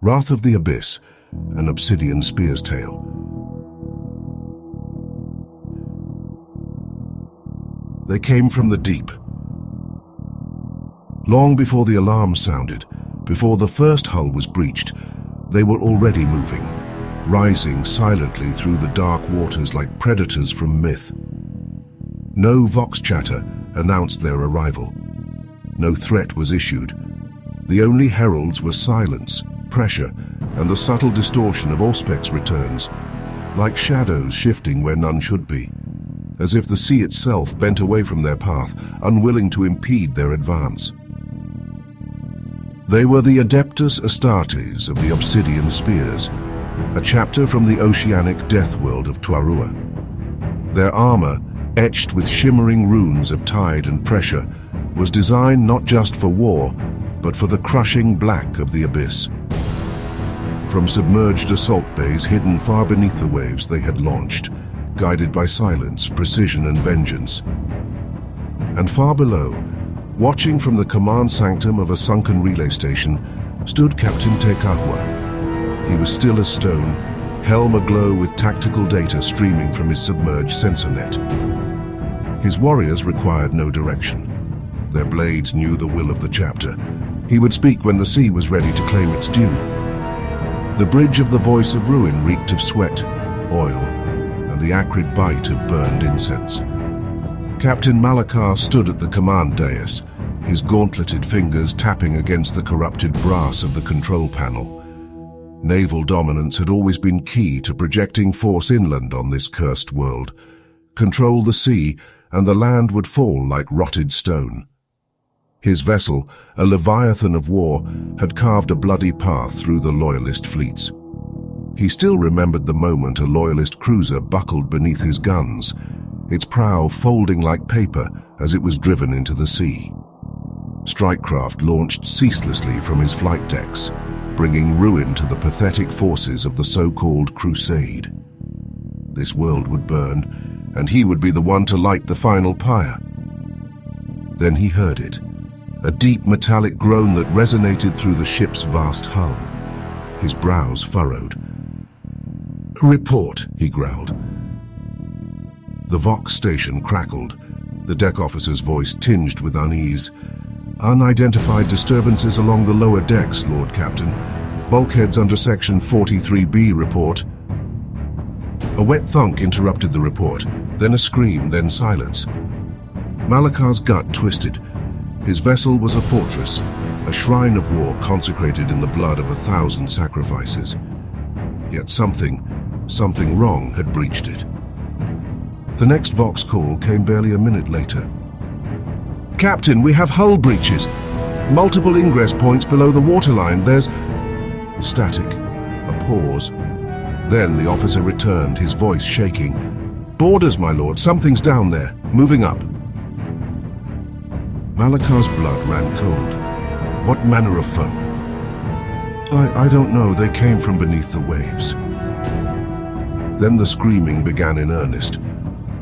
Wrath of the Abyss, an Obsidian Spears tale. They came from the deep. Long before the alarm sounded, before the first hull was breached, they were already moving, rising silently through the dark waters like predators from myth. No vox chatter announced their arrival. No threat was issued. The only heralds were silence, pressure, and the subtle distortion of Auspex returns, like shadows shifting where none should be, as if the sea itself bent away from their path, unwilling to impede their advance. They were the Adeptus Astartes of the Obsidian Spears, a chapter from the oceanic death world of Tuarua. Their armor, etched with shimmering runes of tide and pressure, was designed not just for war, but for the crushing black of the abyss. From submerged assault bays hidden far beneath the waves they had launched, guided by silence, precision, and vengeance. And far below, watching from the command sanctum of a sunken relay station, stood Captain Tekahua. He was still as stone, helm aglow with tactical data streaming from his submerged sensor net. His warriors required no direction. Their blades knew the will of the chapter. He would speak when the sea was ready to claim its due. The bridge of the voice of ruin reeked of sweat, oil, and the acrid bite of burned incense. Captain Malakar stood at the command dais, his gauntleted fingers tapping against the corrupted brass of the control panel. Naval dominance had always been key to projecting force inland on this cursed world. Control the sea, and the land would fall like rotted stone. His vessel, a leviathan of war, had carved a bloody path through the Loyalist fleets. He still remembered the moment a Loyalist cruiser buckled beneath his guns, its prow folding like paper as it was driven into the sea. Strikecraft launched ceaselessly from his flight decks, bringing ruin to the pathetic forces of the so-called crusade. This world would burn, and he would be the one to light the final pyre. Then he heard it, a deep metallic groan that resonated through the ship's vast hull. His brows furrowed. "Report," he growled. The Vox station crackled, the deck officer's voice tinged with unease. "Unidentified disturbances along the lower decks, Lord Captain. Bulkheads under Section 43B report." A wet thunk interrupted the report, then a scream, then silence. Malakar's gut twisted. His vessel was a fortress, a shrine of war consecrated in the blood of 1,000 sacrifices. Yet something wrong had breached it. The next Vox call came barely a minute later. "Captain, we have hull breaches. Multiple ingress points below the waterline. There's..." Static. A pause. Then the officer returned, his voice shaking. "Boarders, my lord. Something's down there. Moving up." Malakar's blood ran cold. What manner of foe? I don't know. They came from beneath the waves." Then the screaming began in earnest,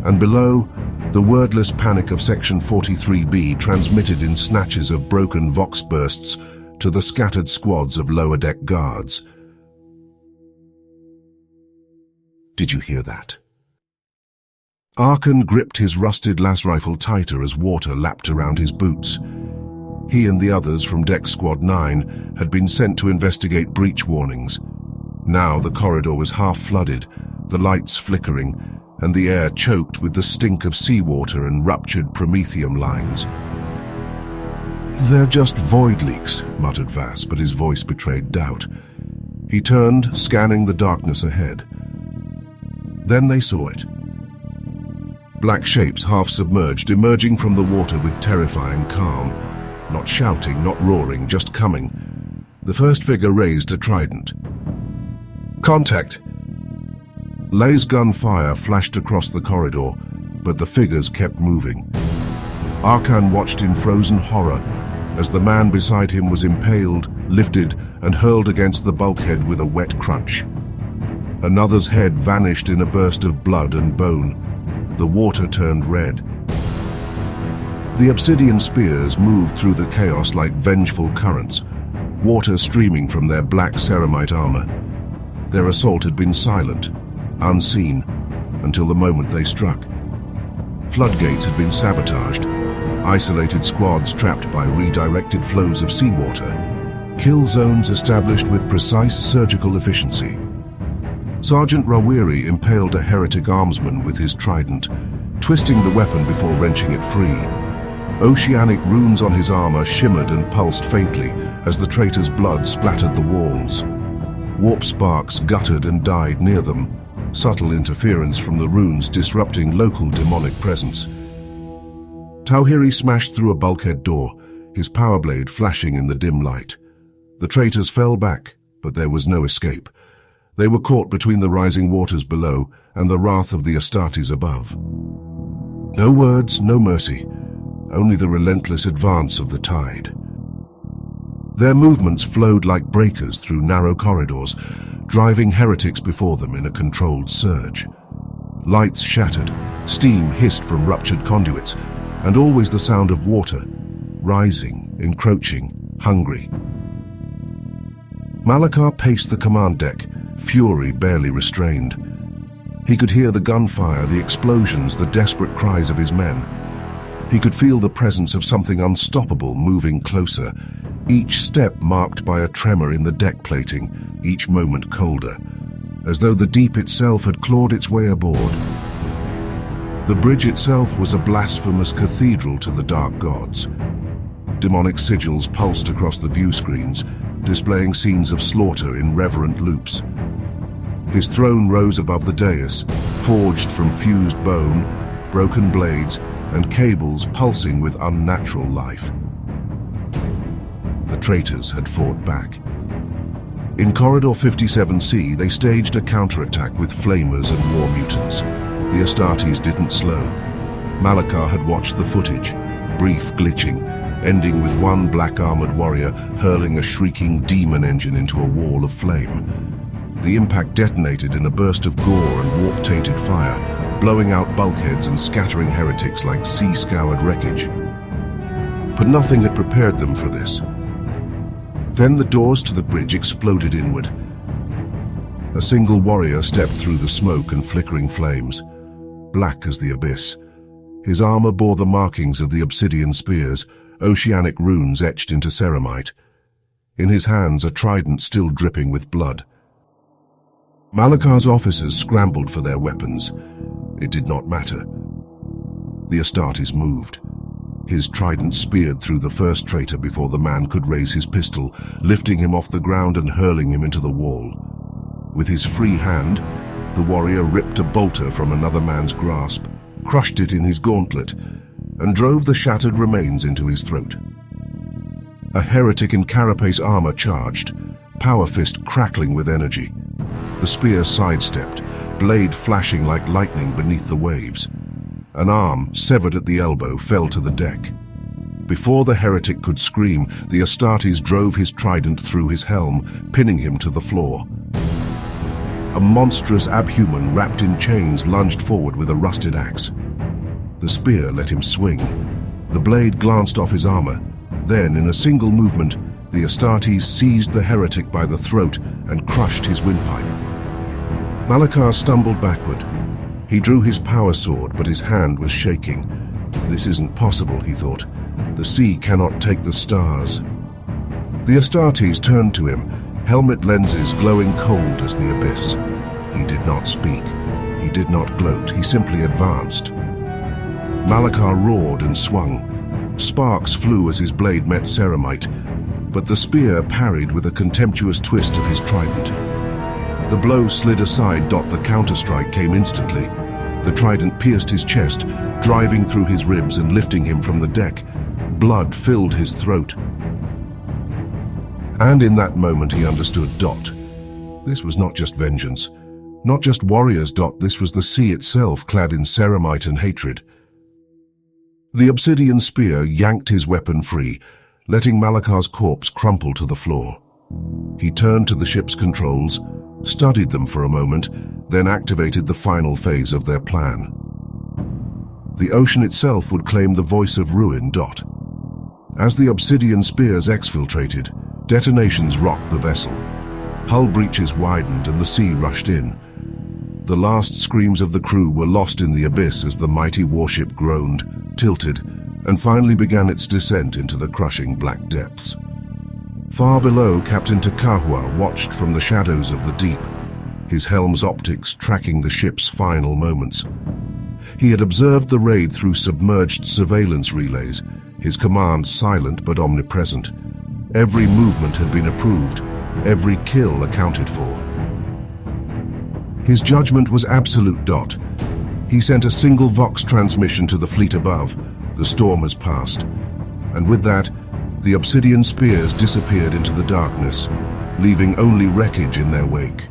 and below, the wordless panic of Section 43B transmitted in snatches of broken Vox bursts to the scattered squads of lower-deck guards. "Did you hear that?" Arkan gripped his rusted las rifle tighter as water lapped around his boots. He and the others from Deck Squad 9 had been sent to investigate breach warnings. Now the corridor was half-flooded, the lights flickering, and the air choked with the stink of seawater and ruptured promethium lines. "They're just void leaks," muttered Vass, but his voice betrayed doubt. He turned, scanning the darkness ahead. Then they saw it. Black shapes half-submerged, emerging from the water with terrifying calm. Not shouting, not roaring, just coming. The first figure raised a trident. "Contact!" Lay's gunfire flashed across the corridor, but the figures kept moving. Arkan watched in frozen horror as the man beside him was impaled, lifted, and hurled against the bulkhead with a wet crunch. Another's head vanished in a burst of blood and bone. The water turned red. The Obsidian Spears moved through the chaos like vengeful currents. water streaming from their black ceramite armor. Their assault had been silent, unseen, until the moment they struck. Floodgates had been sabotaged, isolated squads trapped by redirected flows of seawater, kill zones established with precise surgical efficiency. Sergeant Rawiri impaled a heretic armsman with his trident, twisting the weapon before wrenching it free. Oceanic runes on his armor shimmered and pulsed faintly as the traitor's blood splattered the walls. Warp sparks guttered and died near them, subtle interference from the runes disrupting local demonic presence. Tauhiri smashed through a bulkhead door, his power blade flashing in the dim light. The traitors fell back, but there was no escape. They were caught between the rising waters below and the wrath of the Astartes above. No words, no mercy, only the relentless advance of the tide. Their movements flowed like breakers through narrow corridors, driving heretics before them in a controlled surge. Lights shattered, steam hissed from ruptured conduits, and always the sound of water, rising, encroaching, hungry. Malakar paced the command deck, fury barely restrained. He could hear the gunfire, the explosions, the desperate cries of his men. He could feel the presence of something unstoppable moving closer, each step marked by a tremor in the deck plating, each moment colder, as though the deep itself had clawed its way aboard. The bridge itself was a blasphemous cathedral to the dark gods. Demonic sigils pulsed across the view screens, displaying scenes of slaughter in reverent loops. His throne rose above the dais, forged from fused bone, broken blades, and cables pulsing with unnatural life. The traitors had fought back. In Corridor 57C, they staged a counterattack with flamers and war mutants. The Astartes didn't slow. Malakar had watched the footage, brief glitching, ending with one black-armored warrior hurling a shrieking demon engine into a wall of flame. The impact detonated in a burst of gore and warp-tainted fire, blowing out bulkheads and scattering heretics like sea-scoured wreckage. But nothing had prepared them for this. Then the doors to the bridge exploded inward. A single warrior stepped through the smoke and flickering flames, black as the abyss. His armor bore the markings of the Obsidian Spears, oceanic runes etched into ceramite. In his hands, a trident still dripping with blood. Malakar's officers scrambled for their weapons. It did not matter. The Astartes moved. His trident speared through the first traitor before the man could raise his pistol, lifting him off the ground and hurling him into the wall. With his free hand, the warrior ripped a bolter from another man's grasp, crushed it in his gauntlet, and drove the shattered remains into his throat. A heretic in carapace armor charged, power fist crackling with energy. The spear sidestepped, blade flashing like lightning beneath the waves. An arm, severed at the elbow, fell to the deck. Before the heretic could scream, the Astartes drove his trident through his helm, pinning him to the floor. A monstrous abhuman wrapped in chains lunged forward with a rusted axe. The spear let him swing. The blade glanced off his armor. Then, in a single movement, the Astartes seized the heretic by the throat and crushed his windpipe. Malakar stumbled backward. He drew his power sword, but his hand was shaking. This isn't possible, he thought. The sea cannot take the stars. The Astartes turned to him, helmet lenses glowing cold as the abyss. He did not speak. He did not gloat. He simply advanced. Malakar roared and swung. Sparks flew as his blade met ceramite, but the spear parried with a contemptuous twist of his trident. The blow slid aside. The counterstrike came instantly. The trident pierced his chest, driving through his ribs and lifting him from the deck. Blood filled his throat. And in that moment he understood. This was not just vengeance, not just warriors. This was the sea itself, clad in ceramite and hatred. The Obsidian Spear yanked his weapon free, letting Malakar's corpse crumple to the floor. He turned to the ship's controls, studied them for a moment, then activated the final phase of their plan. The ocean itself would claim the voice of ruin. As the Obsidian Spears exfiltrated, Detonations rocked the vessel. Hull breaches widened and the sea rushed in. The last screams of the crew were lost in the abyss as the mighty warship groaned, tilted, and finally began its descent into the crushing black depths. Far below, Captain Takahua watched from the shadows of the deep, his helm's optics tracking the ship's final moments. He had observed the raid through submerged surveillance relays, his command silent but omnipresent. Every movement had been approved, every kill accounted for. His judgment was absolute. He sent a single Vox transmission to the fleet above. The storm has passed. And with that, the Obsidian Spears disappeared into the darkness, leaving only wreckage in their wake.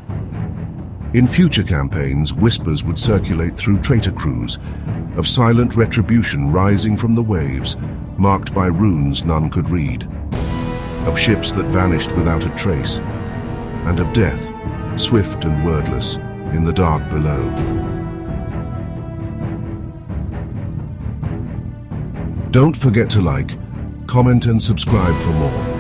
In future campaigns, whispers would circulate through traitor crews, of silent retribution rising from the waves, marked by runes none could read, of ships that vanished without a trace, and of death, swift and wordless, in the dark below. Don't forget to like, comment and subscribe for more.